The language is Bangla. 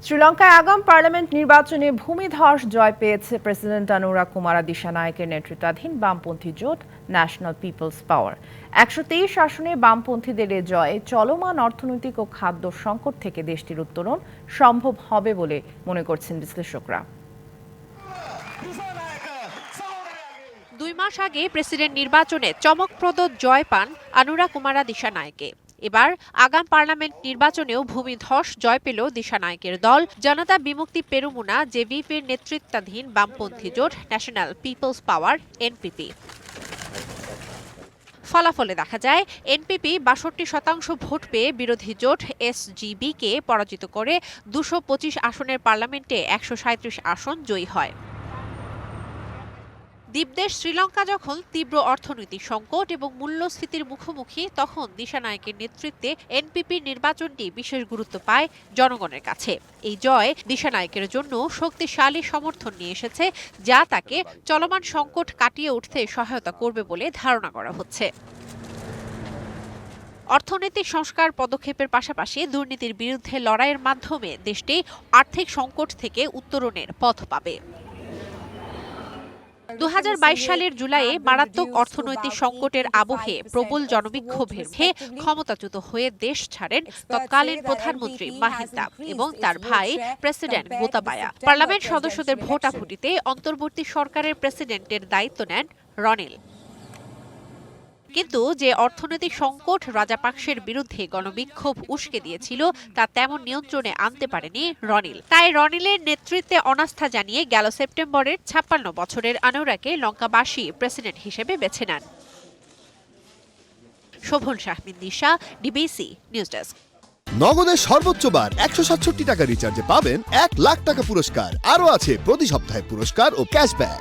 শ্রীলঙ্কায় আগাম পার্লামেন্ট নির্বাচনে ভূমিধস জয় পেয়েছে প্রেসিডেন্ট আনুরা কুমারা দিশানায়েকের নেতৃত্বাধীন বামপন্থী জোট ন্যাশনাল পিপলস পাওয়ার। ১২৩ আসনে বামপন্থীদের এ জয়ে চলমান অর্থনৈতিক ও খাদ্য সংকট থেকে দেশটির উত্তরণ সম্ভব হবে বলে মনে করছেন বিশ্লেষকরা। ২ মাস আগে প্রেসিডেন্ট নির্বাচনে চমকপ্রদ জয় পান আনুরা কুমারা দিশানায়েকে। এবার আগাম পার্লামেন্ট নির্বাচনেও ভূমিধস জয় পেল দিশানায়েকের দল জনতা বিমুক্তি পেরুমুনা জেভিপির নেতৃত্বাধীন বামপন্থী জোট ন্যাশনাল পিপলস পাওয়ার এনপিপি। ফলাফলে দেখা যায় এনপিপি ৬২% ভোট পেয়ে বিরোধী জোট এসজিবিকে পরাজিত করে ২২৫ আসনের পার্লামেন্টে ১৩৭ আসন জয়ী হয়। দ্বীপদেশ শ্রীলঙ্কা যখন তীব্র অর্থনৈতিক সংকট এবং মূল্যস্ফীতির মুখোমুখি, তখন দিশানায়েকের নেতৃত্বে এনপিপির নির্বাচনটি বিশেষ গুরুত্ব পায় জনগণের কাছে। এই জয় দিশানায়েকের জন্য শক্তিশালী সমর্থন নিয়ে এসেছে, যা তাকে চলমান সংকট কাটিয়ে উঠতে সহায়তা করবে বলে ধারণা করা হচ্ছে। অর্থনৈতিক সংস্কার পদক্ষেপের পাশাপাশি দুর্নীতির বিরুদ্ধে লড়াইয়ের মাধ্যমে দেশটি আর্থিক সংকট থেকে উত্তরণের পথ পাবে। ২০২২ সালের জুলাইয়ে মারাত্মক অর্থনৈতিক সংকটের আবহে প্রবল জনবিক্ষোভের মুখে ক্ষমতাচ্যুত হয়ে দেশ ছাড়েন তৎকালীন প্রধানমন্ত্রী মাহিন্দা এবং তার ভাই প্রেসিডেন্ট গোতাবায়া। পার্লামেন্ট সদস্যদের ভোটাভুটিতে অন্তর্বর্তী সরকারের প্রেসিডেন্টের দায়িত্ব নেন রনিল। কিন্তু যে অর্থনৈতিক সংকট রাজাপাকসের বিরুদ্ধে গণবিক্ষোভ উস্কে দিয়েছিল তা তেমন নিয়ন্ত্রণে আনতে পারেনি রনিল। তাই রনিলের নেতৃত্বে অনাস্থা জানিয়ে গেল সেপ্টেম্বরের ৫৬ বছরের আনুরাকে লঙ্কাবাসী প্রেসিডেন্ট হিসেবে বেছে নেন। শোভন শাহমিন দিশা, ডিবিসি নিউজ ডেস্ক। নগদের সর্বোচ্চ বার ১৬৭ টাকা রিচার্জে পাবেন ১ লাখ টাকা পুরস্কার। আরও আছে প্রতি সপ্তাহে পুরস্কার ও ক্যাশব্যাক।